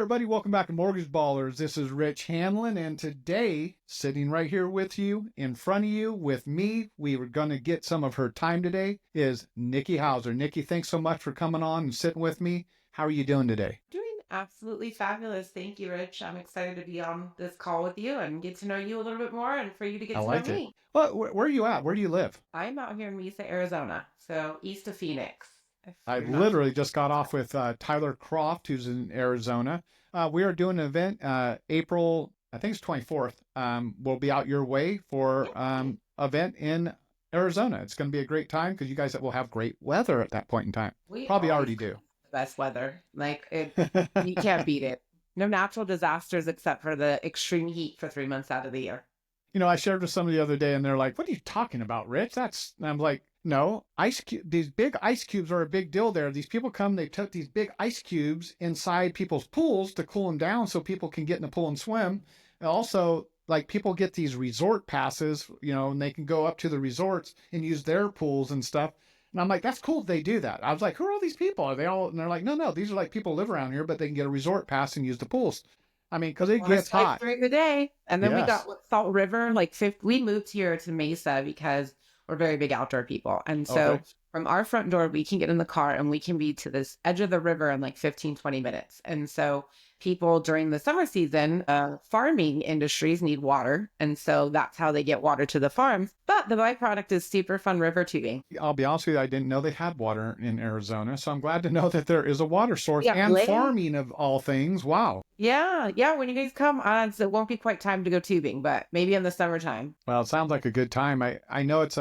everybody. Welcome back to Mortgage Ballers. This is Rich Hanlin, and today, sitting right here with you, in front of you, with me, we were going to get some of her time today, is Nikki Hauser. Nikki, thanks so much for coming on and sitting with me. How are you doing today? Doing absolutely fabulous. Thank you, Rich. I'm excited to be on this call with you and get to know you a little bit more and for you to I get to know like it. me. Well, where are you at? Where do you live? I'm out here in Mesa, Arizona, so east of Phoenix. If I you're not literally familiar just got with off with Tyler Croft, who's in Arizona. We are doing an event April, I think it's 24th. We'll be out your way for that. event in Arizona. It's going to be a great time because you guys will have great weather at that point in time. We Probably always already do. the best weather. You can't beat it. No natural disasters except for the extreme heat for 3 months out of the year. I shared with somebody the other day and they're like, what are you talking about, Rich? And I'm like, no, these big ice cubes are a big deal there. These people come, they took these big ice cubes inside people's pools to cool them down so people can get in the pool and swim. And also, like, people get these resort passes, and they can go up to the resorts and use their pools and stuff. And I'm like, that's cool if they do that. I was like, who are all these people? Are they all? And they're like, no, these are like people who live around here, but they can get a resort pass and use the pools. I mean, because it gets hot. During the day. And then we Yes. got Salt River, we moved here to Mesa because we're very big outdoor people. And so Okay. from our front door, we can get in the car and we can be to this edge of the river in like 15, 20 minutes. And so people during the summer season, farming industries need water. And so that's how they get water to the farms. But the byproduct is super fun river tubing. I'll be honest with you, I didn't know they had water in Arizona. So I'm glad to know that there is a water source Yeah, and farming of all things. Wow. Yeah. When you guys come, it won't be quite time to go tubing, but maybe in the summertime. Well, it sounds like a good time. I know it's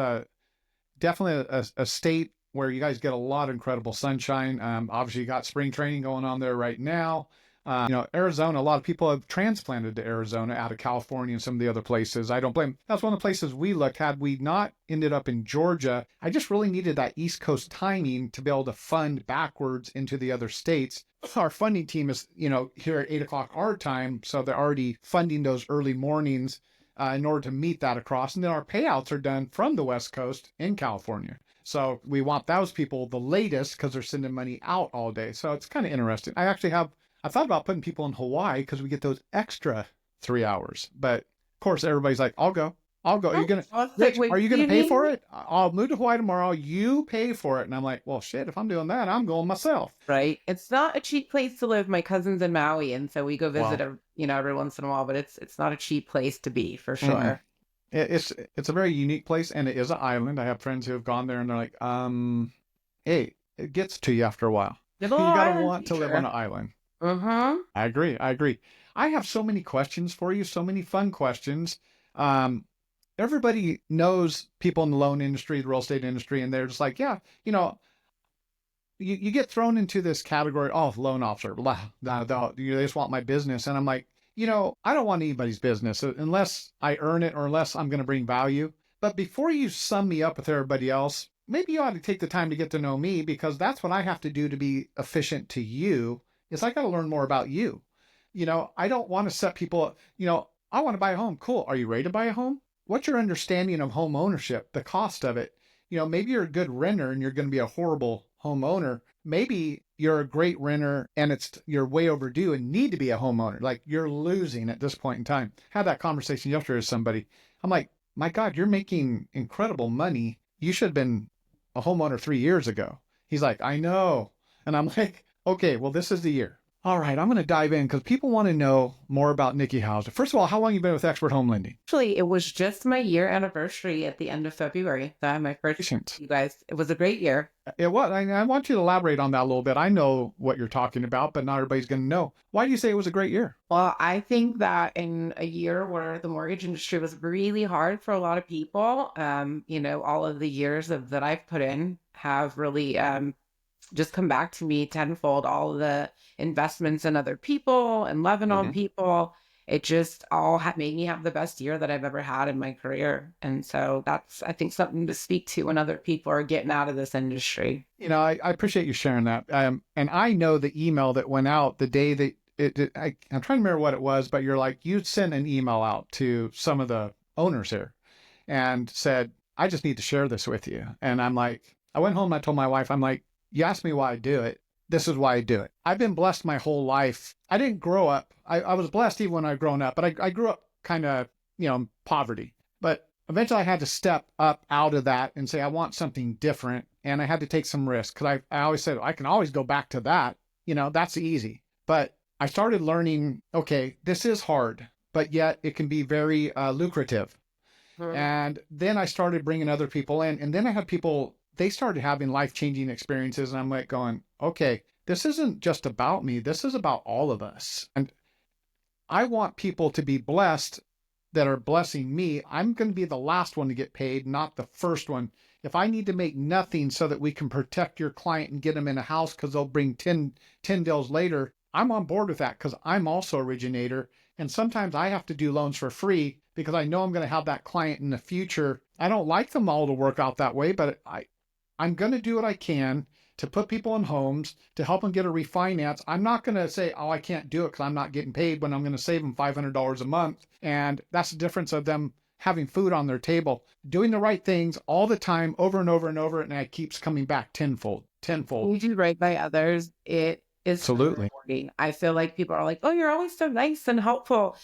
definitely a state where you guys get a lot of incredible sunshine. Obviously, you got spring training going on there right now. Arizona, a lot of people have transplanted to Arizona out of California and some of the other places. I don't blame them. That's one of the places we looked. Had we not ended up in Georgia, I just really needed that East Coast timing to be able to fund backwards into the other states. Our funding team is, here at 8 o'clock our time. So they're already funding those early mornings in order to meet that across. And then our payouts are done from the West Coast in California. So we want those people the latest because they're sending money out all day. So it's kind of interesting. I thought about putting people in Hawaii because we get those extra 3 hours. But of course, everybody's like, I'll go. Rich, are you going to pay for it? I'll move to Hawaii tomorrow. You pay for it. And I'm like, well, shit, if I'm doing that, I'm going myself. Right. It's not a cheap place to live. My cousin's in Maui. And so we go visit, every once in a while, but it's not a cheap place to be for sure. Mm-hmm. It's a very unique place and it is an island. I have friends who have gone there and they're like, hey, it gets to you after a while. You got to want to live on an island. Mm-hmm. I agree. I have so many questions for you, so many fun questions. Everybody knows people in the loan industry, the real estate industry, and they're just like, yeah, you get thrown into this category, loan officer, blah, blah, blah, they just want my business. And I'm like, I don't want anybody's business unless I earn it or unless I'm going to bring value. But before you sum me up with everybody else, maybe you ought to take the time to get to know me because that's what I have to do to be efficient to you. Is I got to learn more about you. I don't want to set people up, I want to buy a home. Cool. Are you ready to buy a home? What's your understanding of home ownership, the cost of it? Maybe you're a good renter and you're going to be a horrible homeowner. Maybe you're a great renter and you're way overdue and need to be a homeowner. Like you're losing at this point in time. Had that conversation yesterday with somebody. I'm like, my God, you're making incredible money. You should have been a homeowner 3 years ago. He's like, I know. And I'm like, okay, well, this is the year. All right, I'm going to dive in because people want to know more about Nikki Hauser. First of all, how long have you been with Xpert Home Lending? Actually, it was just my year anniversary at the end of February. So I had my first, you guys, it was a great year. It was. I want you to elaborate on that a little bit. I know what you're talking about, but not everybody's going to know. Why do you say it was a great year? Well, I think that in a year where the mortgage industry was really hard for a lot of people, all of the years that I've put in have really just come back to me tenfold. All of the investments in other people and loving on people, it just all made me have the best year that I've ever had in my career. And so that's, I think, something to speak to when other people are getting out of this industry. I appreciate you sharing that. And I know the email that went out the day that I'm trying to remember what it was, but you're like, you sent an email out to some of the owners here and said, I just need to share this with you. And I'm like, I went home and I told my wife, I'm like, you asked me why I do it. this is why I do it. I've been blessed my whole life. I didn't grow up. I was blessed even when I grown up, but I grew up kind of, poverty. But eventually I had to step up out of that and say, I want something different. And I had to take some risks because I always said, I can always go back to that. That's easy. But I started learning, okay, this is hard, but yet it can be very lucrative. And then I started bringing other people in. And then I had people, they started having life-changing experiences. And I'm like going, okay, this isn't just about me. This is about all of us. And I want people to be blessed that are blessing me. I'm going to be the last one to get paid, not the first one. If I need to make nothing so that we can protect your client and get them in a house because they'll bring 10 deals later, I'm on board with that because I'm also originator. And sometimes I have to do loans for free because I know I'm going to have that client in the future. I don't like them all to work out that way, but I'm going to do what I can to put people in homes, to help them get a refinance. I'm not going to say, oh, I can't do it because I'm not getting paid when I'm going to save them $500 a month. And that's the difference of them having food on their table, doing the right things all the time, over and over and over, and it keeps coming back tenfold. You do right by others. It is so Absolutely. rewarding. I feel like people are like, oh, you're always so nice and helpful.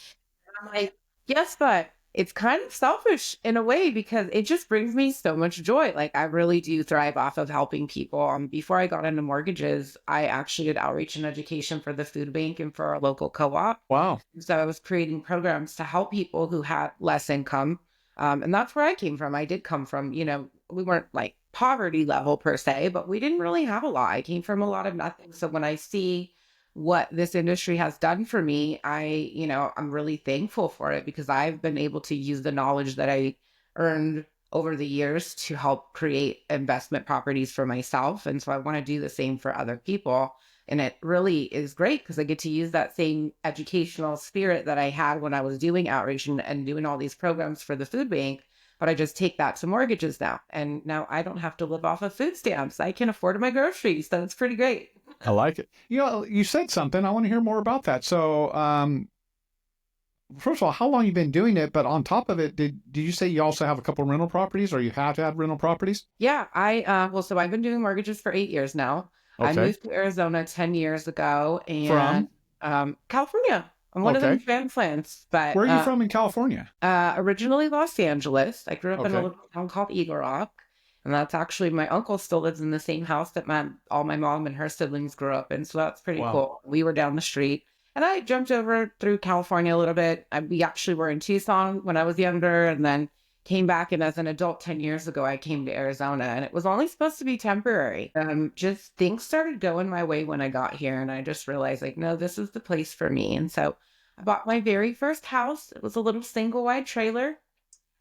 And I'm like, yes, but it's kind of selfish in a way because it just brings me so much joy. Like I really do thrive off of helping people. Before I got into mortgages, I actually did outreach and education for the food bank and for our local co-op. Wow. So I was creating programs to help people who had less income. And that's where I came from. I did come from, we weren't like poverty level per se, but we didn't really have a lot. I came from a lot of nothing. So when I see what this industry has done for me, I'm really thankful for it because I've been able to use the knowledge that I earned over the years to help create investment properties for myself. And so I want to do the same for other people. And it really is great because I get to use that same educational spirit that I had when I was doing outreach and doing all these programs for the food bank. But I just take that to mortgages now. And now I don't have to live off of food stamps. I can afford my groceries. So it's pretty great. I like it. You said something. I want to hear more about that. So, first of all, how long you been doing it? But on top of it, did you say you also have a couple of rental properties, or you have had rental properties? Yeah, so I've been doing mortgages for 8 years now. I Okay. moved to Arizona 10 years ago and From? California. I'm one of them Okay. transplants, but Where are you from in California? originally Los Angeles. I grew up in a Okay. little town called Eagle Rock. And that's actually my uncle still lives in the same house that all my mom and her siblings grew up in. So that's pretty Wow. cool. We were down the street. And I jumped over through California a little bit. We actually were in Tucson when I was younger and then came back. And as an adult 10 years ago, I came to Arizona and it was only supposed to be temporary. Just things started going my way when I got here. And I just realized like, no, this is the place for me. And so I bought my very first house. It was a little single wide trailer.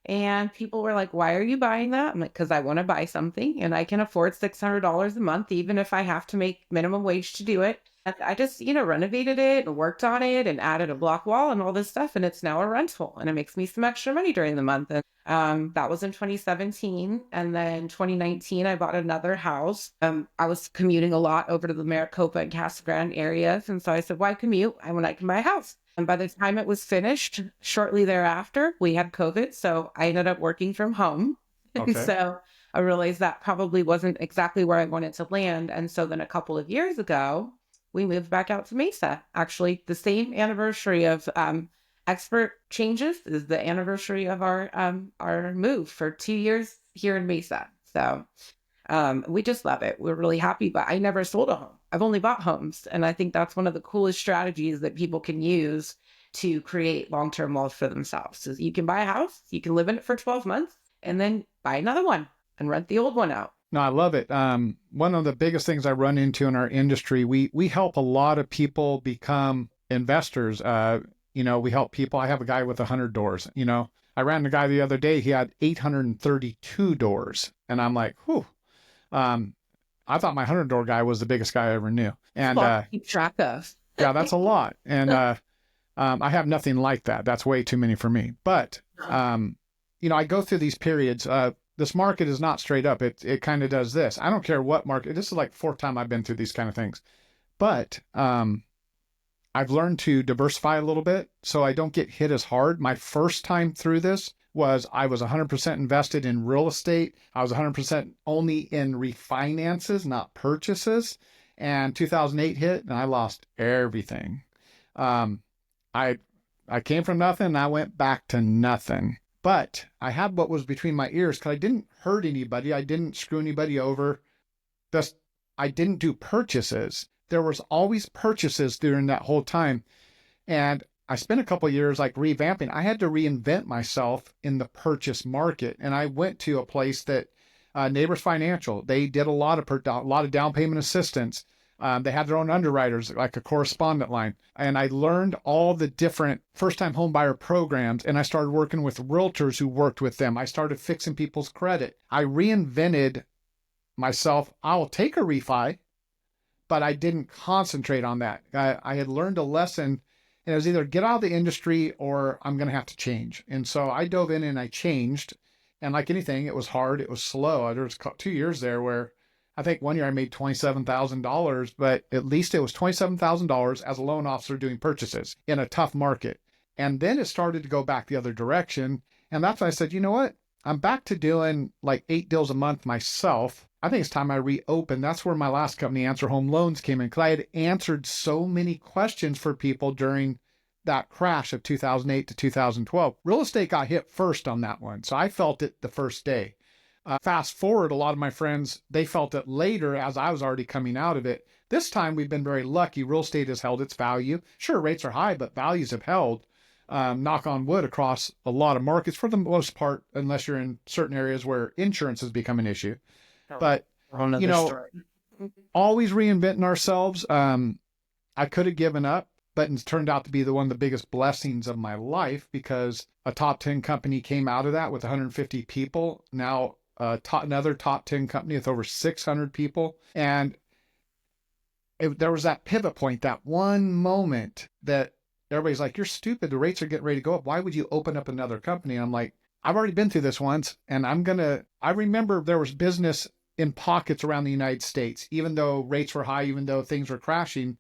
And people were like, why are you buying that? I'm like, because I want to buy something and I can afford $600 a month, even if I have to make minimum wage to do it. And I just, renovated it and worked on it and added a block wall and all this stuff. And it's now a rental and it makes me some extra money during the month. And that was in 2017. And then 2019, I bought another house. I was commuting a lot over to the Maricopa and Casa Grande areas. And so I said, why commute when I can buy a house? And by the time it was finished, shortly thereafter, we had COVID. So I ended up working from home. And Okay. so I realized that probably wasn't exactly where I wanted to land. And so then a couple of years ago, we moved back out to Mesa. Actually, the same anniversary of Xpert changes is the anniversary of our move for 2 years here in Mesa. So we just love it. We're really happy, but I never sold a home. I've only bought homes. And I think that's one of the coolest strategies that people can use to create long-term wealth for themselves. Is you can buy a house, you can live in it for 12 months, and then buy another one and rent the old one out. No, I love it. One of the biggest things I run into in our industry, we help a lot of people become investors. We help people. I have a guy with 100 doors. I ran the guy the other day. He had 832 doors, and I'm like, whew. I thought my 100-door guy was the biggest guy I ever knew. And keep track of. yeah, that's a lot. And I have nothing like that. That's way too many for me. But I go through these periods. This market is not straight up. It kind of does this. I don't care what market. This is like fourth time I've been through these kind of things. But I've learned to diversify a little bit so I don't get hit as hard. My first time through this was I was 100% invested in real estate. I was 100% only in refinances, not purchases. And 2008 hit and I lost everything. Um, I I came from nothing and I went back to nothing. But I had what was between my ears because I didn't hurt anybody. I didn't screw anybody over. Just I didn't do purchases. There was always purchases during that whole time. And I spent a couple of years like revamping. I had to reinvent myself in the purchase market. And I went to a place that Neighbors Financial, they did a lot of down payment assistance. They had their own underwriters, like a correspondent line. And I learned all the different first time home buyer programs. And I started working with realtors who worked with them. I started fixing people's credit. I reinvented myself. I'll take a refi, but I didn't concentrate on that. I had learned a lesson, and it was either get out of the industry or I'm going to have to change. And so I dove in and I changed. And like anything, it was hard. It was slow. There was 2 years there where I think one year I made $27,000, but at least it was $27,000 as a loan officer doing purchases in a tough market. And then it started to go back the other direction. And that's when I said, you know what? I'm back to doing like 8 deals a month myself. I think it's time I reopen. That's where my last company, Answer Home Loans, came in because I had answered so many questions for people during that crash of 2008 to 2012. Real estate got hit first on that one. So I felt it the first day. Fast forward, a lot of my friends, they felt it later as I was already coming out of it. This time we've been very lucky. Real estate has held its value. Sure, rates are high, but values have held. Knock on wood, across a lot of markets for the most part, unless you're in certain areas where insurance has become an issue. But, you know, story. Always reinventing ourselves. I could have given up, but it turned out to be one of the biggest blessings of my life because a top 10 company came out of that with 150 people. Now, another top 10 company with over 600 people. And there was that pivot point, that one moment that everybody's like, you're stupid. The rates are getting ready to go up. Why would you open up another company? And I'm like, I've already been through this once. And I remember there was business in pockets around the United States, even though rates were high, even though things were crashing.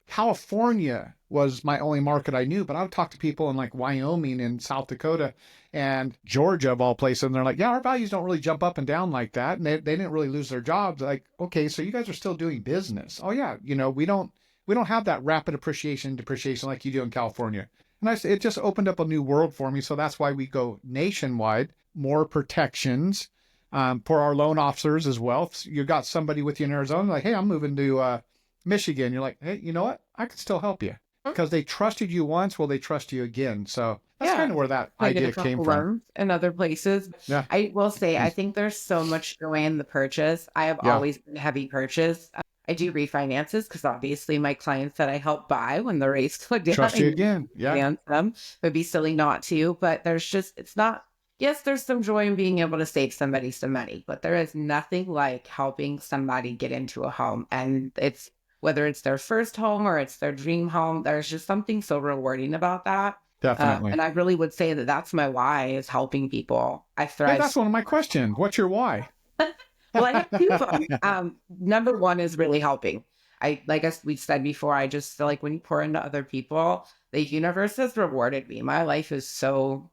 California was my only market I knew, but I would talk to people in like Wyoming and South Dakota and Georgia of all places. And they're like, yeah, our values don't really jump up and down like that. And they didn't really lose their jobs. Like, okay, so you guys are still doing business. Oh yeah. We don't have that rapid appreciation and depreciation like you do in California. And it just opened up a new world for me. So that's why we go nationwide, more protections for our loan officers as well. If you got somebody with you in Arizona, like, hey, I'm moving to Michigan. You're like, hey, you know what? I can still help you because they trusted you once. Well, they trust you again. So that's kind of where that idea came from. In other places. Yeah. I will say, I think there's so much joy in the purchase. I have always been heavy purchase. I do refinances because obviously my clients that I help buy when the rates go down. Trust you again. Yeah. Them. It would be silly not to, but yes, there's some joy in being able to save somebody some money, but there is nothing like helping somebody get into a home. And whether it's their first home or it's their dream home, there's just something so rewarding about that. Definitely. And I really would say that that's my why, is helping people. I thrive. Hey, that's one of my questions. What's your why? Well, I have two. Number one is really helping. Like we said before, I just feel like when you pour into other people, the universe has rewarded me. My life is so,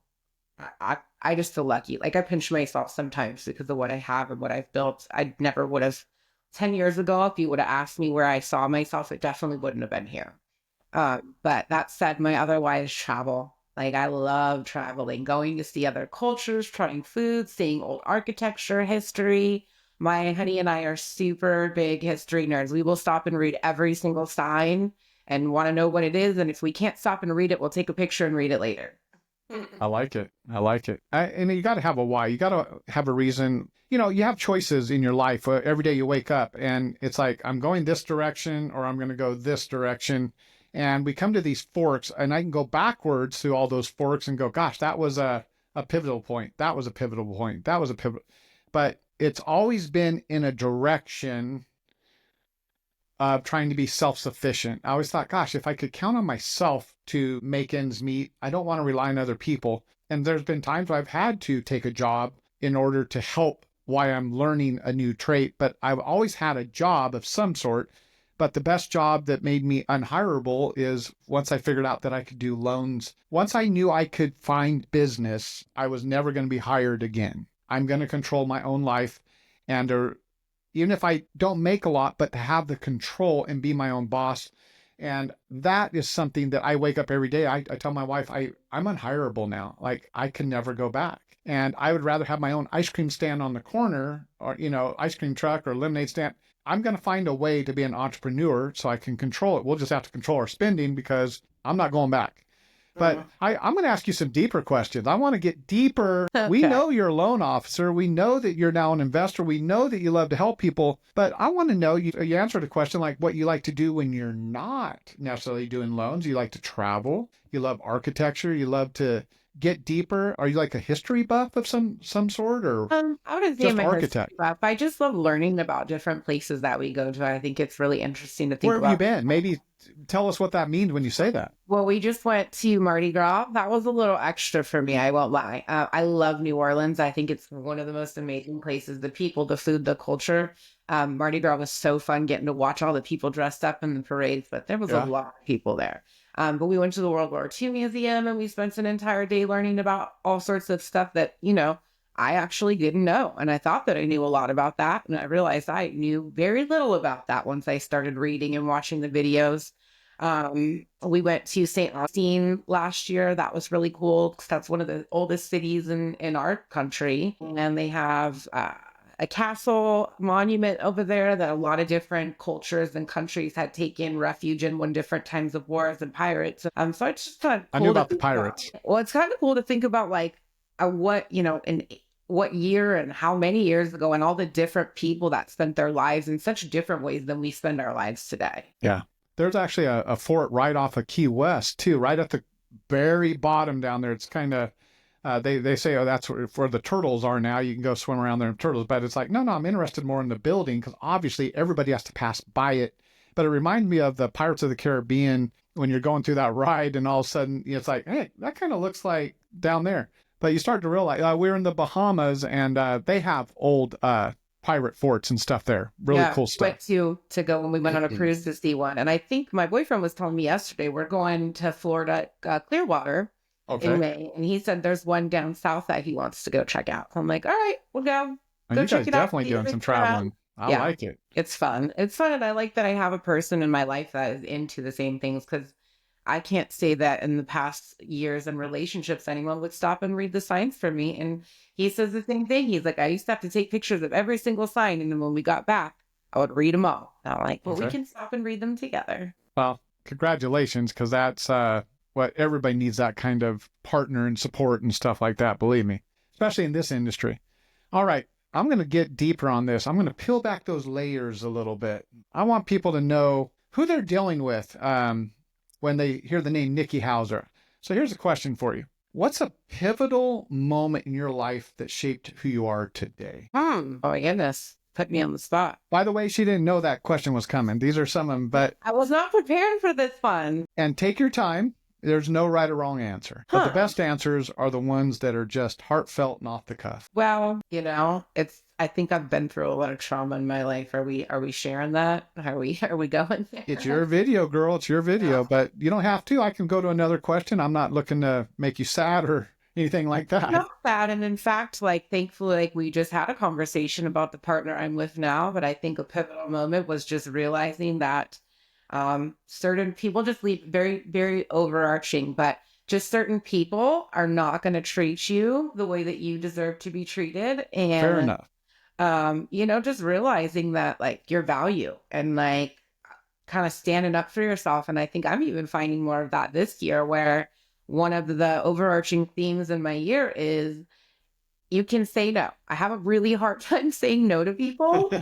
I just feel lucky. Like I pinch myself sometimes because of what I have and what I've built. I never would have, 10 years ago, if you would have asked me where I saw myself, it definitely wouldn't have been here. But that said, my other why is travel. Like I love traveling, going to see other cultures, trying food, seeing old architecture, history. My honey and I are super big history nerds. We will stop and read every single sign and want to know what it is. And if we can't stop and read it, we'll take a picture and read it later. I like it. And you got to have a why. You got to have a reason. You have choices in your life. Every day you wake up and it's like, I'm going this direction or I'm going to go this direction. And we come to these forks and I can go backwards through all those forks and go, gosh, that was a pivotal point. That was a pivotal point. That was a pivotal. But it's always been in a direction of trying to be self-sufficient. I always thought, gosh, if I could count on myself to make ends meet, I don't want to rely on other people. And there's been times where I've had to take a job in order to help while I'm learning a new trait, but I've always had a job of some sort. But the best job that made me unhireable is once I figured out that I could do loans. Once I knew I could find business, I was never going to be hired again. I'm going to control my own life. And even if I don't make a lot, but to have the control and be my own boss. And that is something that I wake up every day. I tell my wife, I'm unhireable now. Like I can never go back. And I would rather have my own ice cream stand on the corner or, ice cream truck or lemonade stand. I'm going to find a way to be an entrepreneur so I can control it. We'll just have to control our spending because I'm not going back. But I'm going to ask you some deeper questions. I want to get deeper. We Okay. know you're a loan officer. We know that you're now an investor. We know that you love to help people. But I want to know, you answered a question like what you like to do when you're not necessarily doing loans. You like to travel. You love architecture. You love to get deeper. Are you like a history buff of some sort or I wouldn't say just I'm a history architect? buff. I just love learning about different places that we go to. I think it's really interesting to Where think have you about. been? Maybe tell us what that means when you say that. Well, we just went to Mardi Gras. That was a little extra for me. I won't lie. I love New Orleans. I think it's one of the most amazing places. The people, the food, the culture. Mardi Gras was so fun getting to watch all the people dressed up in the parades, but there was a Yeah. lot of people there. But we went to the World War II Museum and we spent an entire day learning about all sorts of stuff that, I actually didn't know. And I thought that I knew a lot about that. And I realized I knew very little about that once I started reading and watching the videos. We went to St. Augustine last year. That was really cool because that's one of the oldest cities in our country. And they have a castle monument over there that a lot of different cultures and countries had taken refuge in when different times of wars and pirates. So it's just kind of I knew cool to about the think about. pirates. Well, it's kind of cool to think about like in what year and how many years ago and all the different people that spent their lives in such different ways than we spend our lives today. Yeah. There's actually a fort right off of Key West, too, right at the very bottom down there. It's kind of, they say, oh, that's where the turtles are now. You can go swim around there in turtles. But it's like, no, I'm interested more in the building because obviously everybody has to pass by it. But it reminds me of the Pirates of the Caribbean when you're going through that ride and all of a sudden it's like, hey, that kind of looks like down there. But you start to realize we're in the Bahamas and they have old pirate forts and stuff there. Really Yeah, cool we went stuff. to go when we went on a cruise to see one. And I think my boyfriend was telling me yesterday we're going to Florida, Clearwater in Okay. May. And he said there's one down south that he wants to go check out. So I'm like, all right, we'll go. And Go you check guys it out. definitely See if doing some it's around. traveling. I Yeah, like it. it's fun. It's fun. And I like that I have a person in my life that is into the same things because I can't say that in the past years and relationships, anyone would stop and read the signs for me. And he says the same thing. He's like, I used to have to take pictures of every single sign. And then when we got back, I would read them all. And I'm like, well, we Okay. can stop and read them together. Well, congratulations, because that's what everybody needs, that kind of partner and support and stuff like that, believe me, especially in this industry. All right. I'm going to get deeper on this. I'm going to peel back those layers a little bit. I want people to know who they're dealing with when they hear the name Nikki Hauser. So here's a question for you. What's a pivotal moment in your life that shaped who you are today? Oh my goodness. Put me on the spot. By the way, she didn't know that question was coming. These are some of them, but, I was not prepared for this one. and take your time. There's no right or wrong answer. But the Huh. best answers are the ones that are just heartfelt and off the cuff. Well, I think I've been through a lot of trauma in my life. Are we sharing that? Are we going there? It's your video, girl. It's your video, Yeah. but you don't have to. I can go to another question. I'm not looking to make you sad or anything like that. Not bad. And in fact, like thankfully, like we just had a conversation about the partner I'm with now, but I think a pivotal moment was just realizing that certain people just leave very, very overarching, but just certain people are not going to treat you the way that you deserve to be treated. Fair And enough. just realizing that like your value and like kind of standing up for yourself. And I think I'm even finding more of that this year, where one of the overarching themes in my year is you can say no. I have a really hard time saying no to people.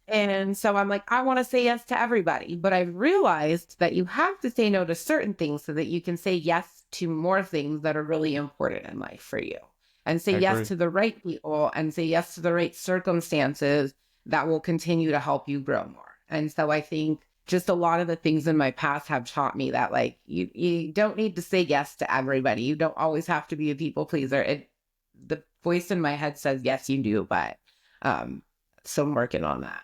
And so I'm like, I want to say yes to everybody. But I've realized that you have to say no to certain things so that you can say yes to more things that are really important in life for you. And say I yes agree. to the right people and say yes to the right circumstances that will continue to help you grow more. And so I think just a lot of the things in my past have taught me that like you don't need to say yes to everybody. You don't always have to be a people pleaser. The voice in my head says yes, you do, but so I'm working on that.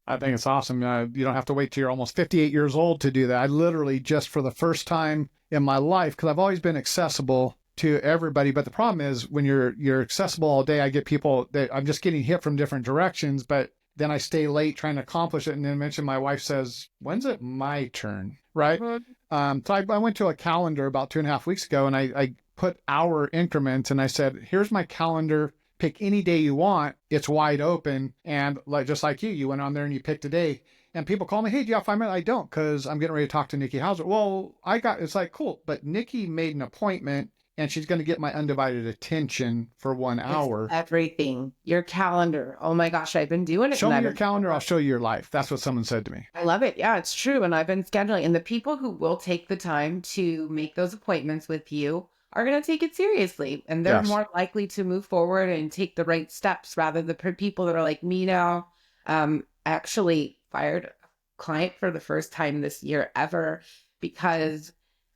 I think it's awesome. You don't have to wait till you're almost 58 years old to do that. I literally just for the first time in my life, because I've always been accessible to everybody. But the problem is when you're accessible all day, I get people that I'm just getting hit from different directions. But then I stay late trying to accomplish it. And then eventually my wife says, when's it my turn? Right. So I went to a calendar about 2.5 weeks ago, and I put hour increments, and I said, here's my calendar. Pick any day you want. It's wide open. And like, just like you went on there and you picked a day. And people call me, hey, do you have 5 minutes? I don't, because I'm getting ready to talk to Nikki Hauser. Well, it's like, cool. But Nikki made an appointment, and she's going to get my undivided attention for 1 It's hour. everything. Your calendar. Oh my gosh, I've been doing it. Show me your calendar. I'll show you your life. That's what someone said to me. I love it. Yeah, it's true. And I've been scheduling. And the people who will take the time to make those appointments with you are going to take it seriously. And they're Yes. more likely to move forward and take the right steps rather than people that are like me now. I actually fired a client for the first time this year ever because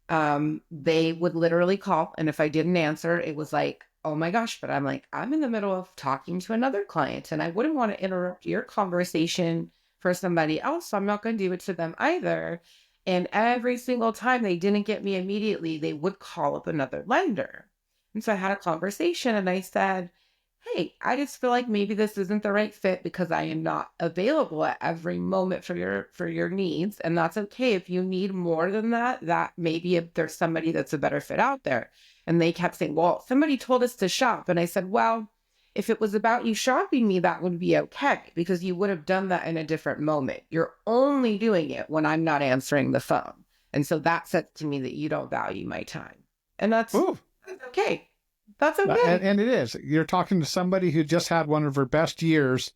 they would literally call. And if I didn't answer, it was like, oh my gosh, but I'm like, I'm in the middle of talking to another client and I wouldn't want to interrupt your conversation for somebody else. So I'm not going to do it to them either. And every single time they didn't get me immediately, they would call up another lender. And so I had a conversation and I said, hey, I just feel like maybe this isn't the right fit because I am not available at every moment for your needs. And that's okay. If you need more than that, that maybe if there's somebody that's a better fit out there. And they kept saying, well, somebody told us to shop. And I said, well, if it was about you shopping me, that would be okay because you would have done that in a different moment. You're only doing it when I'm not answering the phone. And so that says to me that you don't value my time. And that's okay. That's okay. And it is. You're talking to somebody who just had one of her best years,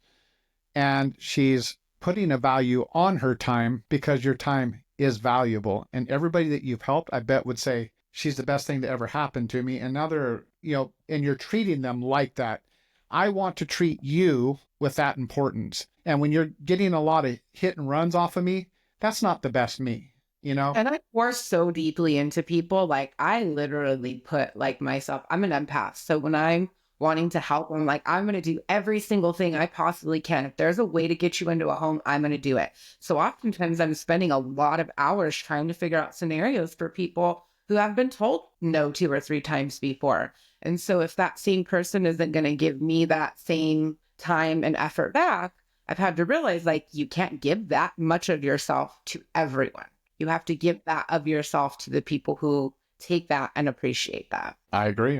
and she's putting a value on her time because your time is valuable. And everybody that you've helped, I bet, would say, she's the best thing that ever happened to me. And now they're, and you're treating them like that. I want to treat you with that importance. And when you're getting a lot of hit and runs off of me, that's not the best me. And I pour so deeply into people. Like I literally put like myself, I'm an empath. So when I'm wanting to help, I'm like, I'm going to do every single thing I possibly can. If there's a way to get you into a home, I'm going to do it. So oftentimes I'm spending a lot of hours trying to figure out scenarios for people who have been told no 2 or 3 times before. And so if that same person isn't going to give me that same time and effort back, I've had to realize like you can't give that much of yourself to everyone. You have to give that of yourself to the people who take that and appreciate that. I agree.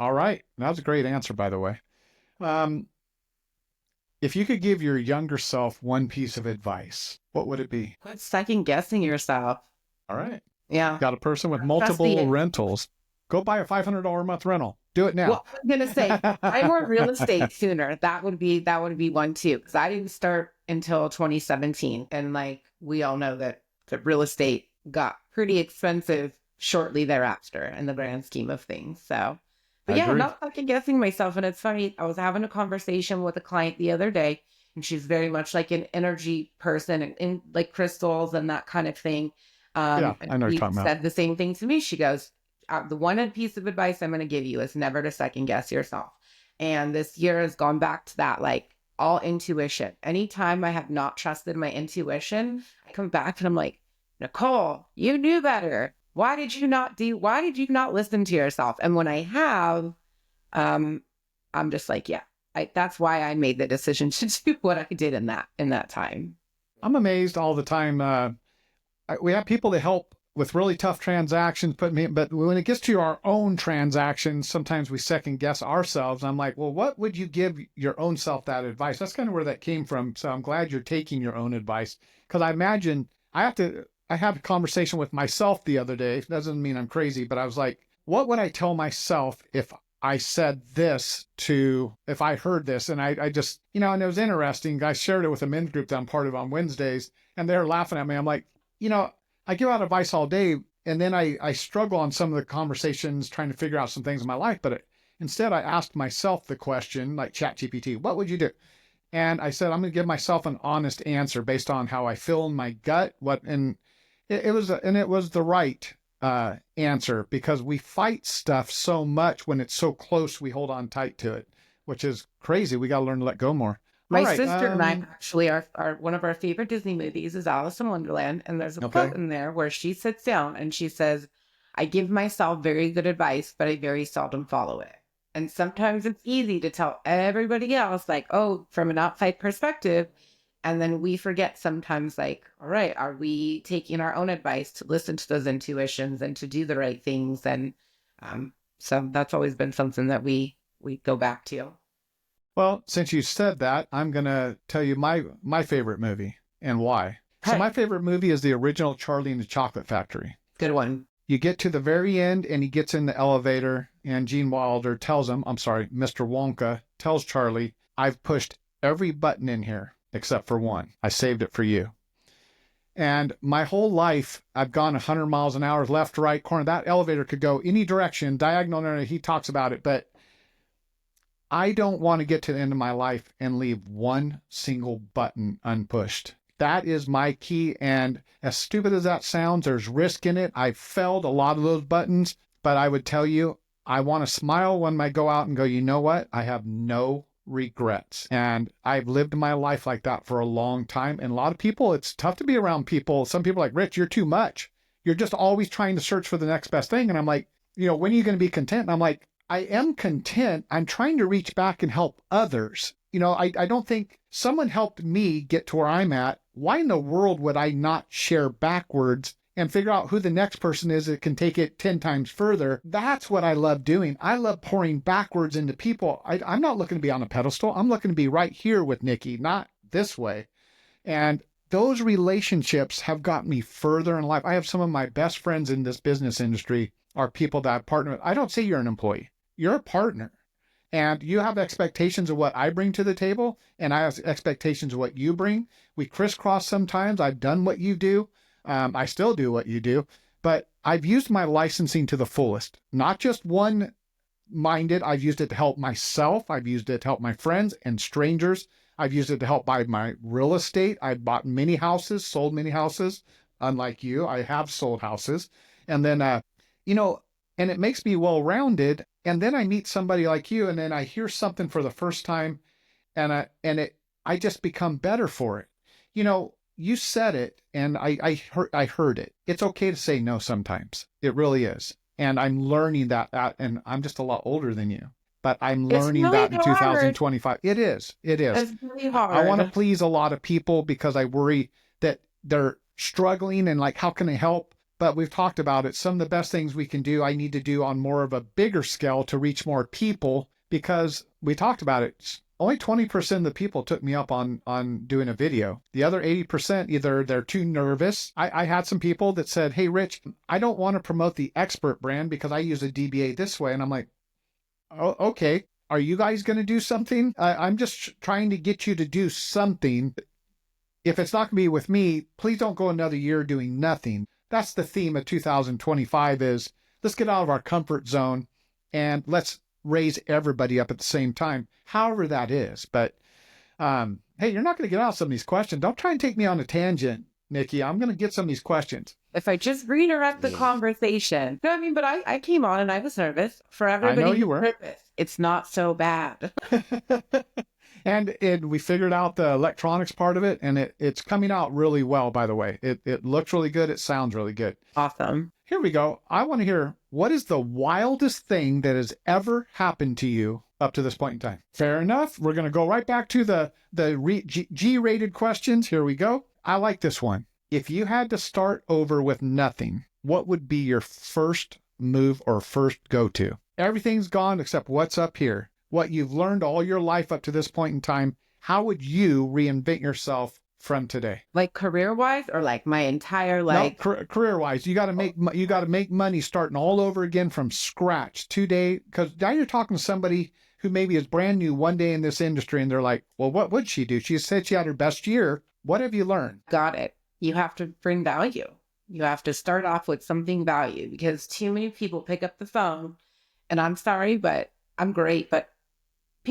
All right. That was a great answer, by the way. If you could give your younger self one piece of advice, what would it be? Quit second guessing yourself. All right. Yeah. Got a person with multiple rentals. Go buy a $500 a month rental. Do it now. Well, I'm going to say, buy more real estate sooner. That would be one too. Because I didn't start until 2017. And like, we all know that the real estate got pretty expensive shortly thereafter in the grand scheme of things. So, but yeah, I'm not fucking guessing myself. And it's funny, I was having a conversation with a client the other day, and she's very much like an energy person and like crystals and that kind of thing. Yeah, I know you're talking about. Said the same thing to me. She goes, the one piece of advice I'm going to give you is never to second guess yourself. And this year has gone back to that, like all intuition. Anytime I have not trusted my intuition, I come back and I'm like, Nicole, you knew better. Why did you not listen to yourself? And when I have, I'm just like, yeah, that's why I made the decision to do what I did in that time. I'm amazed all the time. We have people that help with really tough transactions, but when it gets to our own transactions, sometimes we second guess ourselves. I'm like, well, what would you give your own self that advice? That's kind of where that came from. So I'm glad you're taking your own advice, because I imagine I had a conversation with myself the other day. It doesn't mean I'm crazy, but I was like, what would I tell myself if I said this if I heard this? And I just, and it was interesting. I shared it with a men's group that I'm part of on Wednesdays, and they're laughing at me. I'm like, I give out advice all day, and then I struggle on some of the conversations trying to figure out some things in my life. But instead, I asked myself the question, like ChatGPT, what would you do? And I said, I'm going to give myself an honest answer based on how I feel in my gut. It was the right answer, because we fight stuff so much when it's so close. We hold on tight to it, which is crazy. We got to learn to let go more. My sister and I actually are one of our favorite Disney movies is Alice in Wonderland. And there's a quote in there where she sits down and she says, I give myself very good advice, but I very seldom follow it. And sometimes it's easy to tell everybody else, like, oh, from an outside perspective. And then we forget sometimes, like, all right, are we taking our own advice to listen to those intuitions and to do the right things? And um, so that's always been something that we go back to. Well, since you said that, I'm going to tell you my favorite movie and why. So Hey, my favorite movie is the original Charlie and the Chocolate Factory. good one. You get to the very end and he gets in the elevator and Gene Wilder tells him, I'm sorry, Mr. Wonka tells Charlie, I've pushed every button in here except for one. I saved it for you. And my whole life, I've gone 100 miles an hour, left, right, corner. That elevator could go any direction, diagonal, he talks about it. But I don't want to get to the end of my life and leave one single button unpushed. That is my key. And as stupid as that sounds, there's risk in it. I've failed a lot of those buttons, but I would tell you, I want to smile when I go out and go, you know what? I have no regrets. And I've lived my life like that for a long time. And a lot of people, it's tough to be around people. Some people are like, Rich, you're too much. You're just always trying to search for the next best thing. And I'm like, when are you going to be content? And I'm like, I am content. I'm trying to reach back and help others. I don't think someone helped me get to where I'm at. Why in the world would I not share backwards and figure out who the next person is that can take it 10 times further? That's what I love doing. I love pouring backwards into people. I'm not looking to be on a pedestal. I'm looking to be right here with Nikki, not this way. And those relationships have gotten me further in life. I have some of my best friends in this business industry are people that I partner with. I don't say you're an employee. You're a partner. And you have expectations of what I bring to the table, and I have expectations of what you bring. We crisscross sometimes. I've done what you do. I still do what you do, but I've used my licensing to the fullest, not just one minded. I've used it to help myself. I've used it to help my friends and strangers. I've used it to help buy my real estate. I've bought many houses, sold many houses. Unlike you, I have sold houses. And then, and it makes me well-rounded. And then I meet somebody like you, and then I hear something for the first time, and I just become better for it. You said it, and I heard it. It's okay to say no sometimes. It really is. And I'm learning that, and I'm just a lot older than you, but I'm It's learning really that in hard. 2025. It is. It is. It's really I want to hard. please a lot of people because I worry that they're struggling and like, how can I help? But we've talked about it. Some of the best things we can do, I need to do on more of a bigger scale to reach more people because we talked about it. Only 20% of the people took me up on doing a video. The other 80%, either they're too nervous. I had some people that said, hey, Rich, I don't want to promote the Xpert brand because I use a DBA this way. And I'm like, oh, okay. Are you guys going to do something? I'm just trying to get you to do something. If it's not going to be with me, please don't go another year doing nothing. That's the theme of 2025 is let's get out of our comfort zone and let's raise everybody up at the same time, however that is. But hey, you're not going to get out of some of these questions. Don't try and take me on a tangent, Nikki. I'm going to get some of these questions. If I just redirect the conversation. No, I mean, but I came on and I was nervous for I know everybody you who's were. nervous. It's not so bad. And we figured out the electronics part of it, and it's coming out really well, by the way. It looks really good. It sounds really good. Awesome. Here we go. I want to hear, what is the wildest thing that has ever happened to you up to this point in time? Fair enough. We're going to go right back to the G-rated questions. Here we go. I like this one. If you had to start over with nothing, what would be your first move or first go-to? Everything's gone except what's up here. What you've learned all your life up to this point in time. How would you reinvent yourself from today? Like career wise or like my entire No, like career wise, you got to make money starting all over again from scratch today. Because now you're talking to somebody who maybe is brand new one day in this industry, and they're like, "Well, what would she do? She said she had her best year. What have you learned?" got it. You have to bring value. You have to start off with something value because too many people pick up the phone and I'm sorry, but I'm great, but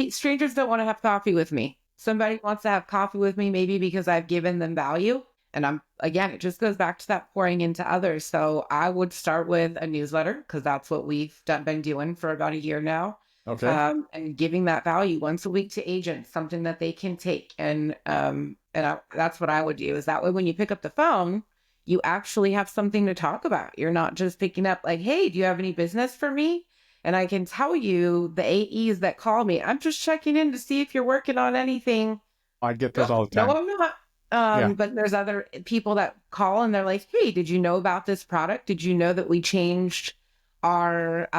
strangers don't want to have coffee with me. Somebody wants to have coffee with me, maybe because I've given them value. And again, it just goes back to that pouring into others. So I would start with a newsletter because that's what we've been doing for about a year now. Okay. And giving that value once a week to agents, something that they can take. And that's what I would do is that way when you pick up the phone, you actually have something to talk about. You're not just picking up like, hey, do you have any business for me? And I can tell you the AEs that call me, I'm just checking in to see if you're working on anything. I get those all the No, time. I'm not. Yeah. But there's other people that call and they're like, hey, did you know about this product? Did you know that we changed our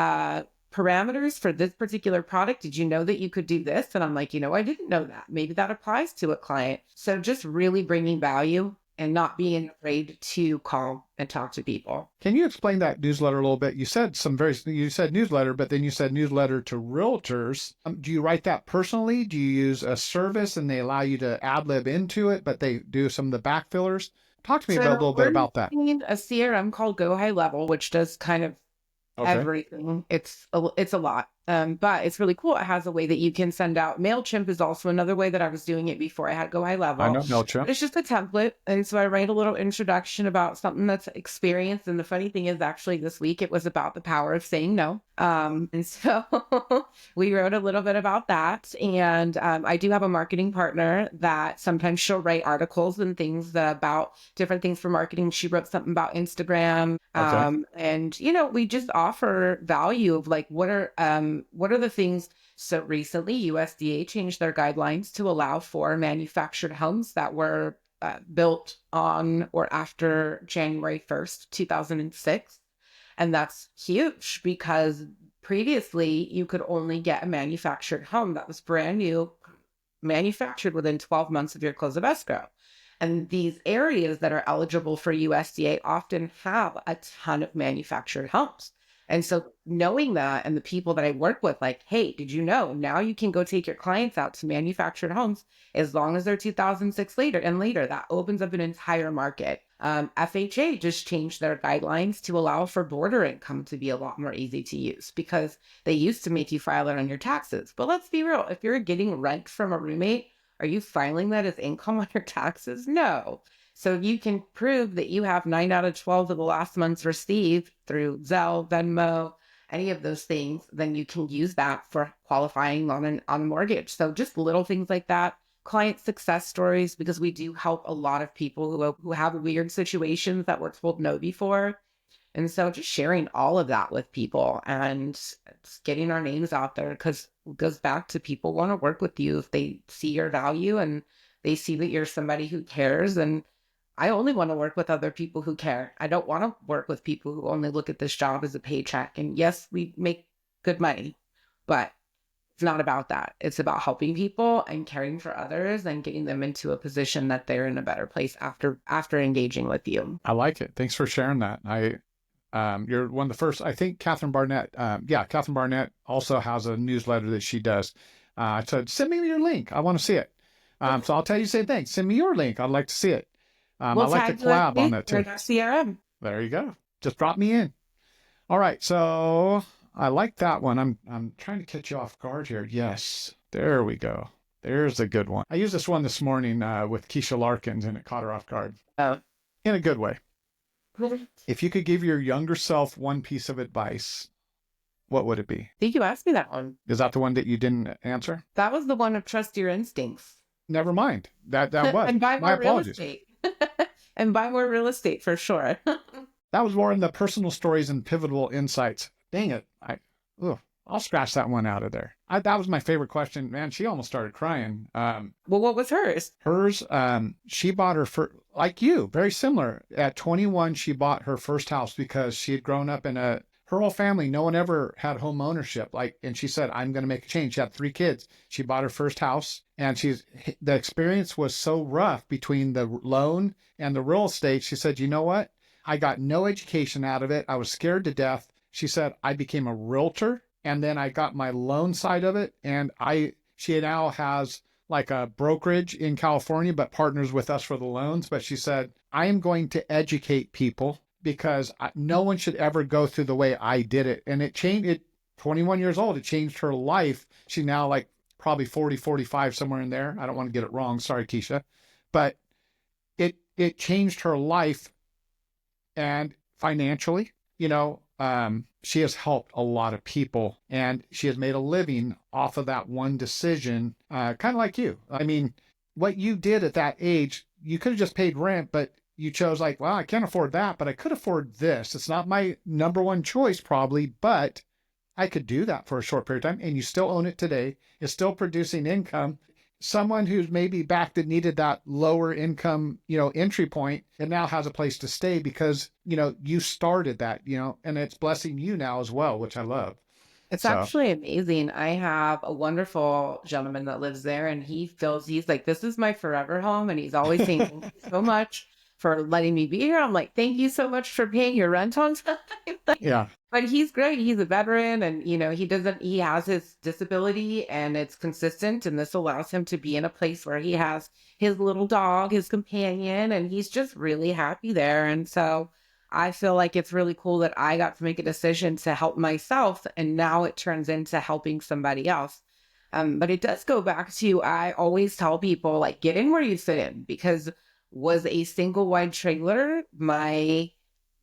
parameters for this particular product? Did you know that you could do this? And I'm like, I didn't know that. Maybe that applies to a client. So just really bringing value and not being afraid to call and talk to people. Can you explain that newsletter a little bit? You said newsletter, but then you said newsletter to realtors. Do you write that personally? Do you use a service and they allow you to ad lib into it, but they do some of the backfillers? Talk to me about a So little bit we're about that. using a CRM called Go High Level, which does kind of Okay. everything. It's a lot. But it's really cool. It has a way that you can send out. MailChimp is also another way that I was doing it before I had Go High I Level. know MailChimp. It's just a template. And so I write a little introduction about something that's experienced. And the funny thing is, actually, this week it was about the power of saying no. And so we wrote a little bit about that. And I do have a marketing partner that sometimes she'll write articles and things about different things for marketing. She wrote something about Instagram. Okay. And, we just offer value of like, what are the things. So recently, USDA changed their guidelines to allow for manufactured homes that were built on or after January 1st, 2006. And that's huge because previously you could only get a manufactured home that was brand new, manufactured within 12 months of your close of escrow. And these areas that are eligible for USDA often have a ton of manufactured homes. And so knowing that and the people that I work with, like, hey, did you know now you can go take your clients out to manufactured homes as long as they're 2006 later, that opens up an entire market. FHA just changed their guidelines to allow for border income to be a lot more easy to use because they used to make you file it on your taxes. But let's be real, if you're getting rent from a roommate, are you filing that as income on your taxes? No. So you can prove that you have 9 out of 12 of the last month's received through Zelle, Venmo, any of those things, then you can use that for qualifying on a mortgage. So just little things like that. Client success stories, because we do help a lot of people who have weird situations that were told no before. And so just sharing all of that with people and just getting our names out there, because it goes back to people want to work with you if they see your value and they see that you're somebody who cares. And I only want to work with other people who care. I don't want to work with people who only look at this job as a paycheck. And yes, we make good money, but it's not about that. It's about helping people and caring for others and getting them into a position that they're in a better place after engaging with you. I like it. Thanks for sharing that. You're one of the first, I think Catherine Barnett, Catherine Barnett also has a newsletter that she does. I said, send me your link. I want to see it. So I'll tell you the same thing. Send me your link. I'd like to see it. I We'll like to tag you in collab on that too. our CRM. There you go. Just drop me in. All right. So I like that one. I'm trying to catch you off guard here. Yes. There we go. There's a good one. I used this one this morning with Keisha Larkins and it caught her off guard Oh. in a good way. If you could give your younger self one piece of advice, what would it be? I think you asked me that one. Is that the one that you didn't answer? That was the one of trust your instincts. Never mind. That was. And buy My more real apologies. estate. And buy more real estate for sure. That was more in the personal stories and pivotal insights. Dang it. I'll scratch that one out of there. That was my favorite question. Man, she almost started crying. Well, what was hers? Hers, she bought her first, like you, very similar. At 21, she bought her first house because she had grown up in her whole family, no one ever had home ownership. And she said, I'm going to make a change. She had 3 kids. She bought her first house and the experience was so rough between the loan and the real estate. She said, you know what? I got no education out of it. I was scared to death. She said, I became a realtor and then I got my loan side of it. And she now has like a brokerage in California, but partners with us for the loans. But she said, I am going to educate people because no one should ever go through the way I did it. And it changed it. 21 years old, it changed her life. She's now like probably 40, 45, somewhere in there. I don't want to get it wrong. Sorry, Keisha. But it changed her life and financially, she has helped a lot of people and she has made a living off of that one decision, kind of like you. I mean, what you did at that age, you could have just paid rent, but you chose like, well, I can't afford that, but I could afford this. It's not my number one choice probably, but I could do that for a short period of time, and you still own it today. It's still producing income. Someone who's maybe back that needed that lower income, entry point, and now has a place to stay because, you started that, and it's blessing you now as well, which I love. It's So, actually amazing. I have a wonderful gentleman that lives there, and he's like, this is my forever home. And he's always saying, thank you so much for letting me be here. I'm like, thank you so much for paying your rent on time. yeah. But he's great. He's a veteran, and he has his disability and it's consistent. And this allows him to be in a place where he has his little dog, his companion, and he's just really happy there. And so I feel like it's really cool that I got to make a decision to help myself, and now it turns into helping somebody else. But it does go back to, I always tell people, like, get in where you fit in, because was a single wide trailer my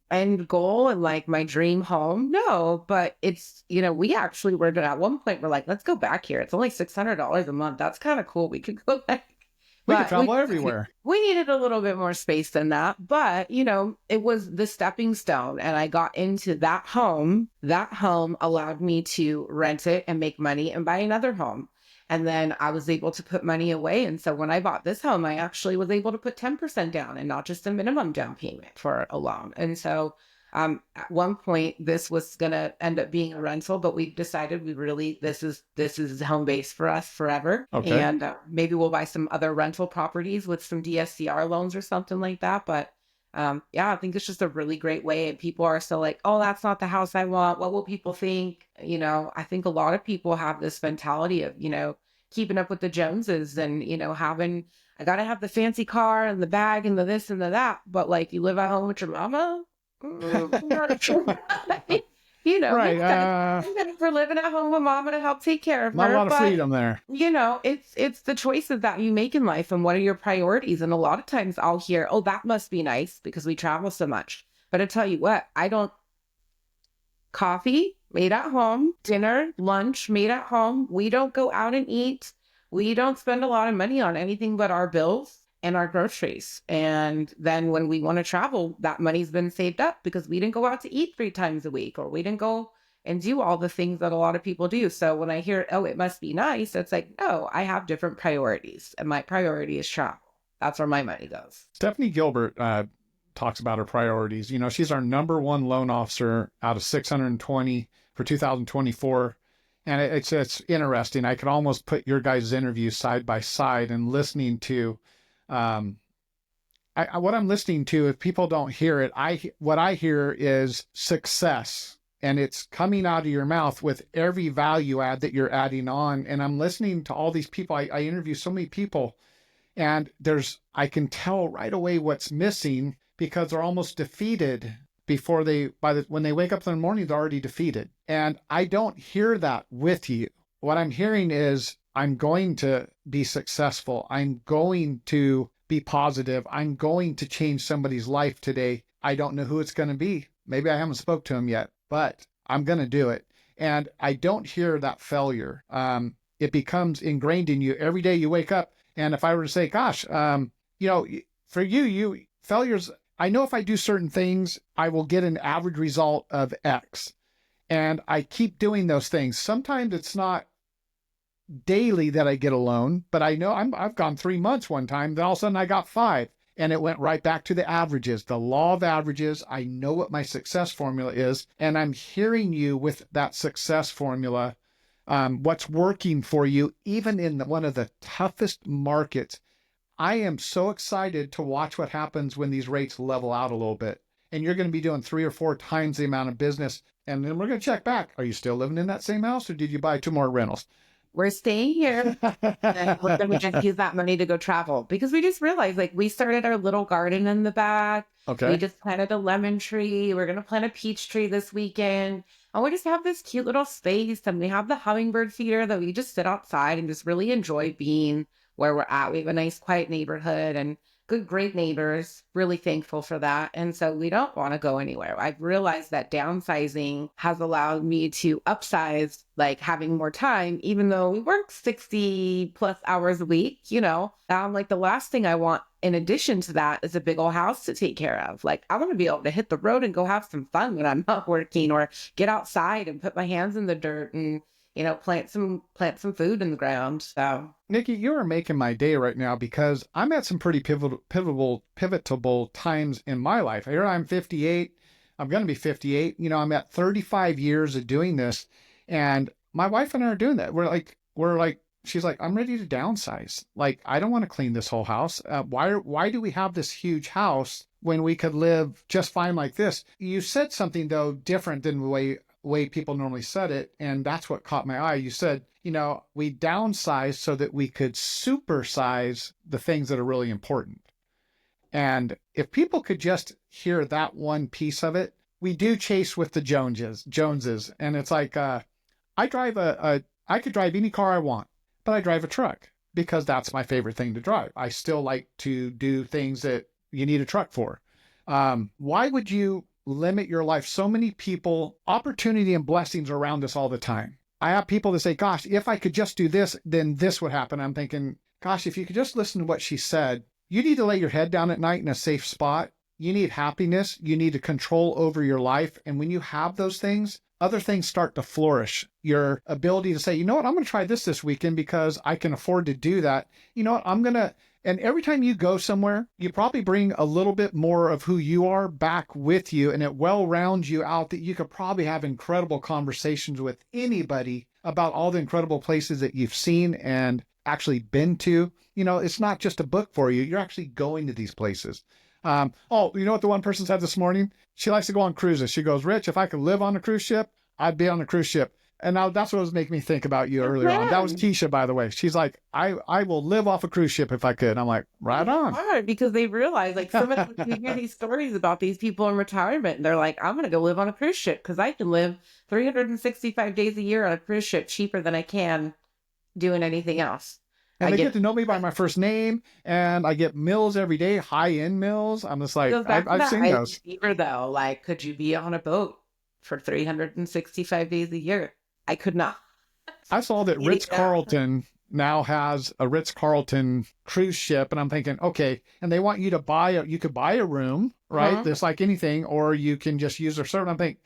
end goal and like my dream home? No, but it's, we actually were at one point, we're like, let's go back here. It's only $600 a month. That's kind of cool. We could go back. We could But travel everywhere. we needed a little bit more space than that. But, it was the stepping stone. And I got into that home. That home allowed me to rent it and make money and buy another home. And then I was able to put money away. And so when I bought this home, I actually was able to put 10% down and not just a minimum down payment for a loan. And so at one point, this was going to end up being a rental, but we decided this is home base for us forever. Okay. And maybe we'll buy some other rental properties with some DSCR loans or something like that. But yeah, I think it's just a really great way. And people are still like, oh, that's not the house I want. What will people think? I think a lot of people have this mentality of, keeping up with the Joneses and, I got to have the fancy car and the bag and the this and the that. But like, you live at home with your mama. Not sure. Right. For living at home with mama to help take care of her. Not a lot of but, freedom there. it's the choices that you make in life and what are your priorities. And a lot of times I'll hear, oh, that must be nice because we travel so much. But I tell you what, coffee made at home, dinner, lunch made at home. We don't go out and eat. We don't spend a lot of money on anything but our bills and our groceries. And then when we want to travel, that money's been saved up because we didn't go out to eat 3 times a week, or we didn't go and do all the things that a lot of people do. So when I hear, oh, it must be nice, it's like, no, I have different priorities, and my priority is travel. That's where my money goes. Stephanie Gilbert talks about her priorities. She's our number one loan officer out of 620 for 2024. And it's interesting. I could almost put your guys' interviews side by side and listening to what I'm listening to. If people don't hear it, what I hear is success, and it's coming out of your mouth with every value add that you're adding on. And I'm listening to all these people. I interview so many people, and I can tell right away what's missing because they're almost defeated before when they wake up in the morning, they're already defeated. And I don't hear that with you. What I'm hearing is, I'm going to be successful. I'm going to be positive. I'm going to change somebody's life today. I don't know who it's going to be. Maybe I haven't spoke to him yet, but I'm going to do it. And I don't hear that failure. It becomes ingrained in you every day you wake up. And if I were to say, gosh, for you failures, I know if I do certain things, I will get an average result of X. And I keep doing those things. Sometimes it's not daily that I get a loan, but I know I've gone 3 months one time, then all of a sudden I got 5, and it went right back to the averages, the law of averages. I know what my success formula is, and I'm hearing you with that success formula, what's working for you, even in one of the toughest markets. I am so excited to watch what happens when these rates level out a little bit, and you're going to be doing 3 or 4 times the amount of business, and then we're going to check back. Are you still living in that same house, or did you buy 2 more rentals? We're staying here, and we're going to just use that money to go travel, because we just realized, like, we started our little garden in the back. Okay. We just planted a lemon tree. We're going to plant a peach tree this weekend. And we just have this cute little space, and we have the hummingbird feeder that we just sit outside and just really enjoy being where we're at. We have a nice quiet neighborhood, and great neighbors, really thankful for that. And so we don't want to go anywhere. I've realized that downsizing has allowed me to upsize, like having more time, even though we work 60 plus hours a week, like the last thing I want in addition to that is a big old house to take care of. Like I want to be able to hit the road and go have some fun when I'm not working, or get outside and put my hands in the dirt and plant some food in the ground. So Nikki, you are making my day right now because I'm at some pretty pivotal times in my life. Here I'm 58. I'm going to be 58. I'm at 35 years of doing this, and my wife and I are doing that. We're like, she's like, I'm ready to downsize. Like, I don't want to clean this whole house. Why do we have this huge house when we could live just fine like this? You said something though different than the way people normally said it, and that's what caught my eye. You said, we downsized so that we could supersize the things that are really important. And if people could just hear that one piece of it, we do chase with the Joneses. And it's like, I could drive any car I want, but I drive a truck because that's my favorite thing to drive. I still like to do things that you need a truck for. Why would you limit your life? So many people, opportunity and blessings are around us all the time. I have people that say, gosh, if I could just do this, then this would happen. I'm thinking, gosh, if you could just listen to what she said, you need to lay your head down at night in a safe spot. You need happiness. You need to control over your life. And when you have those things, other things start to flourish. Your ability to say, you know what, I'm going to try this weekend because I can afford to do that. You know what, and every time you go somewhere, you probably bring a little bit more of who you are back with you, and it well rounds you out that you could probably have incredible conversations with anybody about all the incredible places that you've seen and actually been to. It's not just a book for you. You're actually going to these places. You know what the one person said this morning? She likes to go on cruises. She goes, Rich, if I could live on a cruise ship, I'd be on a cruise ship. And now that's what was making me think about you earlier on. That was Keisha, by the way. She's like, I will live off a cruise ship if I could. I'm like, right on. Hard because they realize, like, so many you hear these stories about these people in retirement, and they're like, I'm going to go live on a cruise ship because I can live 365 days a year on a cruise ship cheaper than I can doing anything else. And they get to know me by my first name, and I get meals every day, high-end meals. I'm just like, I've seen those. Cheaper though, like, could you be on a boat for 365 days a year? I could not. I saw that Ritz-Carlton now has a Ritz-Carlton cruise ship, and I'm thinking, okay, and they want you to you could buy a room, right? Just like anything, or you can just use their service. I'm thinking,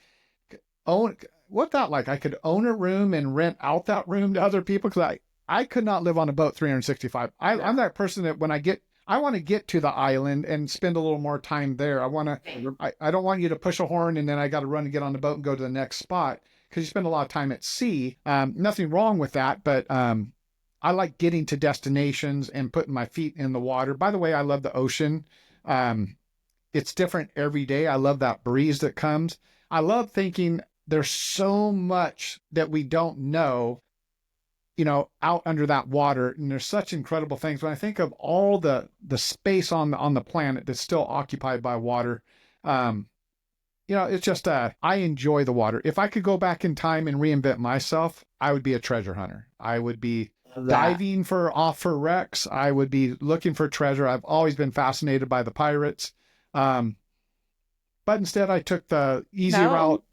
what that like? I could own a room and rent out that room to other people because I could not live on a boat 365. I'm that person that when I want to get to the island and spend a little more time there. I don't want you to push a horn and then I got to run and get on the boat and go to the next spot because you spend a lot of time at sea. Nothing wrong with that, but I like getting to destinations and putting my feet in the water. By the way, I love the ocean. It's different every day. I love that breeze that comes. I love thinking there's so much that we don't know, out under that water. And there's such incredible things. When I think of all the space on the planet that's still occupied by water, it's just, I enjoy the water. If I could go back in time and reinvent myself, I would be a treasure hunter. I would be diving for wrecks. I would be looking for treasure. I've always been fascinated by the pirates. But instead I took the easy route.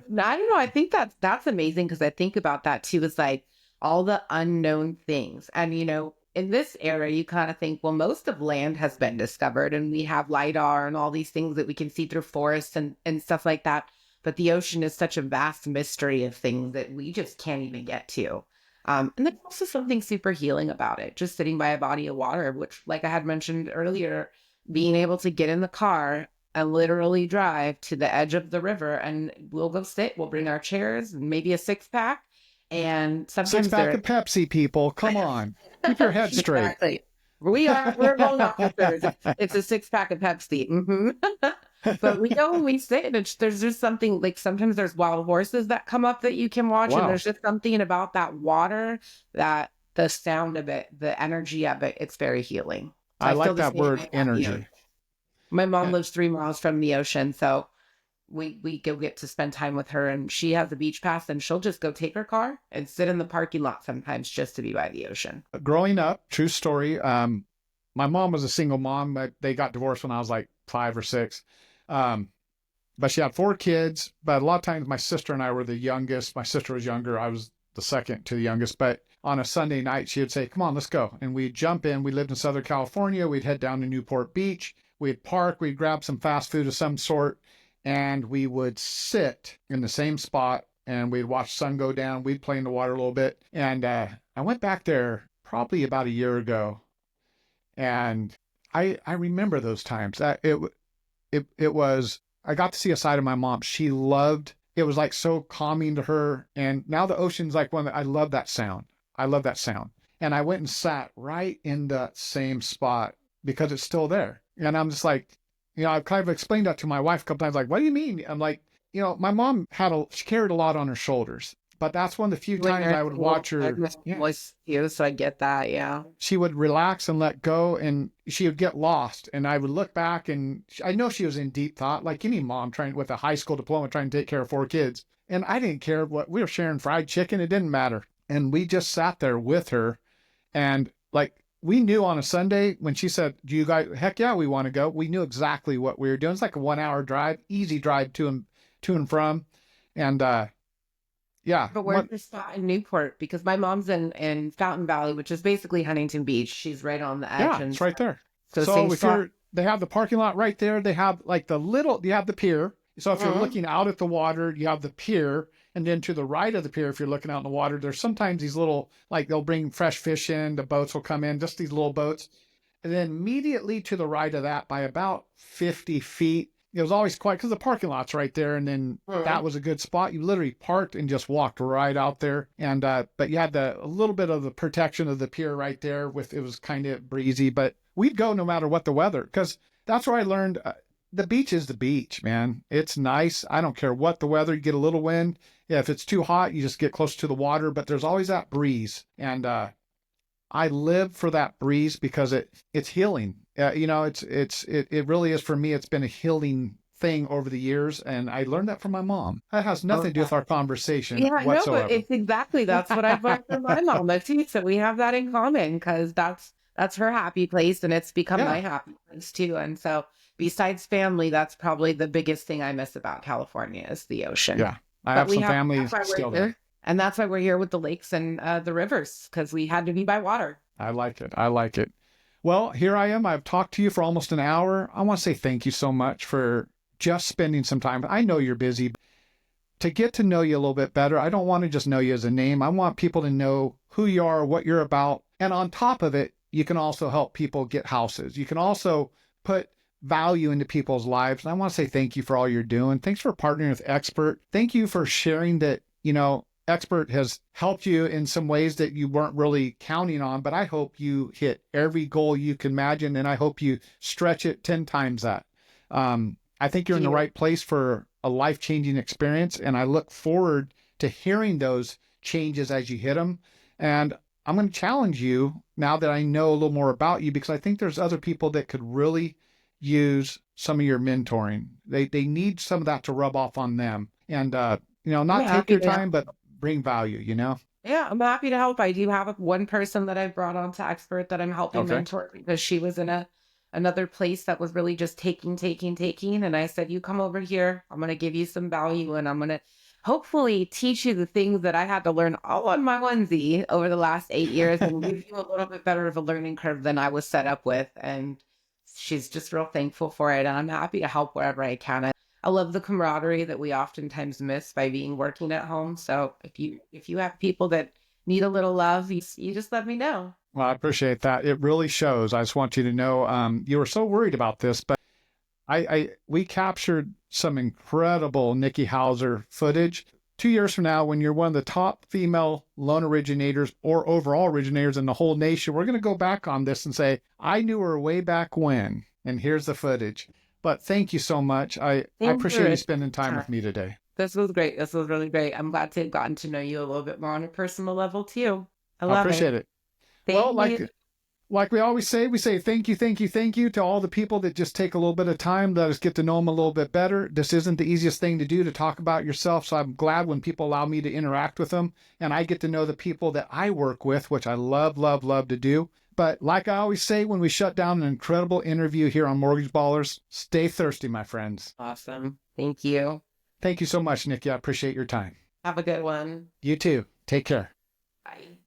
No, I don't know. I think that's amazing because I think about that too. It's like all the unknown things. And, in this era, you kind of think, well, most of land has been discovered and we have LIDAR and all these things that we can see through forests and stuff like that. But the ocean is such a vast mystery of things that we just can't even get to. And there's also something super healing about it. Just sitting by a body of water, which, like I had mentioned earlier, being able to get in the car and literally drive to the edge of the river and we'll go sit, we'll bring our chairs and maybe a 6-pack. And sometimes 6-pack of Pepsi, people. Come on. Keep your head straight. Exactly. We're loan officers. It's a 6-pack of Pepsi. But we go and we sit and there's just something like sometimes there's wild horses that come up that you can watch. Wow. And there's just something about that water, that the sound of it, the energy of it, it's very healing. I like that word, energy. My mom lives 3 miles from the ocean, so we go get to spend time with her, and she has a beach pass, and she'll just go take her car and sit in the parking lot sometimes just to be by the ocean. Growing up, true story, my mom was a single mom, but they got divorced when I was like 5 or 6. Um, but she had 4 kids. But a lot of times my sister and I were the youngest. My sister was younger. I was the second to the youngest. But on a Sunday night, she would say, "Come on, let's go." And we'd jump in. We lived in Southern California. We'd head down to Newport Beach. We'd park. We'd grab some fast food of some sort. And we would sit in the same spot and we'd watch sun go down. We'd play in the water a little bit. And I went back there probably about a year ago. And I remember those times. It was, I got to see a side of my mom. She loved, it was like so calming to her. And now the ocean's like one that I love that sound. I love that sound. And I went and sat right in the same spot because it's still there. And I'm just like, I've kind of explained that to my wife a couple times, like, what do you mean? I'm like, my mom she carried a lot on her shoulders, but that's one of the few times I would watch her. Yeah, Was you, so I get that. Yeah. she would relax and let go, and she would get lost. And I would look back, and I know she was in deep thought, like any mom trying with a high school diploma, trying to take care of 4 kids. And I didn't care what we were sharing fried chicken. It didn't matter. And we just sat there with her. And like, we knew on a Sunday when she said, "Do you guys, heck yeah, we want to go." We knew exactly what we were doing. It's like a 1 hour drive, easy drive to and from. And yeah. But where's the spot in Newport? Because my mom's in Fountain Valley, which is basically Huntington Beach. She's right on the edge. Yeah, And it's right there. so So same if spot. they have the parking lot right there. They have like you have the pier. So if you're looking out at the water, you have the pier. And then to the right of the pier, if you're looking out in the water, there's sometimes these little, like they'll bring fresh fish in, the boats will come in, just these little boats. And then immediately to the right of that, by about 50 feet, it was always quiet because the parking lot's right there. And then that was a good spot. You literally parked and just walked right out there. And but you had a little bit of the protection of the pier right there. It was kind of breezy, but we'd go no matter what the weather, because that's where I learned the beach is the beach, man. It's nice. I don't care what the weather. You get a little wind. Yeah, if it's too hot, you just get close to the water. But there's always that breeze, and I live for that breeze because it's healing. It really is for me. It's been a healing thing over the years, and I learned that from my mom. That has nothing to do with our conversation Yeah, I know, but whatsoever. it's exactly that's what I've learned from my mom too. So we have that in common because that's her happy place, and it's become my Yeah, happy place too. And so, besides family, that's probably the biggest thing I miss about California is the ocean. yeah. I But have we some have family that's why we're still there. here, and that's why we're here with the lakes and the rivers because we had to be by water. I like it. I like it. Well, here I am. I've talked to you for almost an hour. I want to say thank you so much for just spending some time. I know you're busy. To get to know you a little bit better, I don't want to just know you as a name. I want people to know who you are, what you're about. And on top of it, you can also help people get houses. You can also put value into people's lives. And I want to say thank you for all you're doing. Thanks for partnering with Xpert. Thank you for sharing that, Xpert has helped you in some ways that you weren't really counting on, but I hope you hit every goal you can imagine, and I hope you stretch it 10 times that. I think you're in the You. right place for a life-changing experience, and I look forward to hearing those changes as you hit them. And I'm going to challenge you now that I know a little more about you, because I think there's other people that could really use some of your mentoring. They need some of that to rub off on them, and I'm not take happy your to. time, but bring value. Yeah, I'm happy to help. I do have one person that I've brought on to Expert that I'm helping Okay. mentor because she was in another place that was really just taking, taking, taking. And I said, "You come over here. I'm gonna give you some value, and I'm gonna hopefully teach you the things that I had to learn all on my onesie over the last 8 years, and give you a little bit better of a learning curve than I was set up with." And she's just real thankful for it, and I'm happy to help wherever I can. I love the camaraderie that we oftentimes miss by being working at home. So if you have people that need a little love, you just let me know. Well, I appreciate that. It really shows. I just want you to know, you were so worried about this, but we captured some incredible Nikki Hauser footage. 2 years from now, when you're one of the top female loan originators or overall originators in the whole nation, we're going to go back on this and say, I knew her way back when, and here's the footage. But thank you so much. I Thank appreciate you you. spending time with me today. This was great. This was really great. I'm glad to have gotten to know you a little bit more on a personal level too. I I love appreciate it. it. Well, Thank you. like we always say, we say thank you, thank you, thank you to all the people that just take a little bit of time, let us get to know them a little bit better. This isn't the easiest thing to do, to talk about yourself. So I'm glad when people allow me to interact with them and I get to know the people that I work with, which I love, love, love to do. But like I always say when we shut down an incredible interview here on Mortgage Ballers, stay thirsty, my friends. Awesome. Thank you. Thank you so much, Nikki. I appreciate your time. Have a good one. You too. Take care. Bye.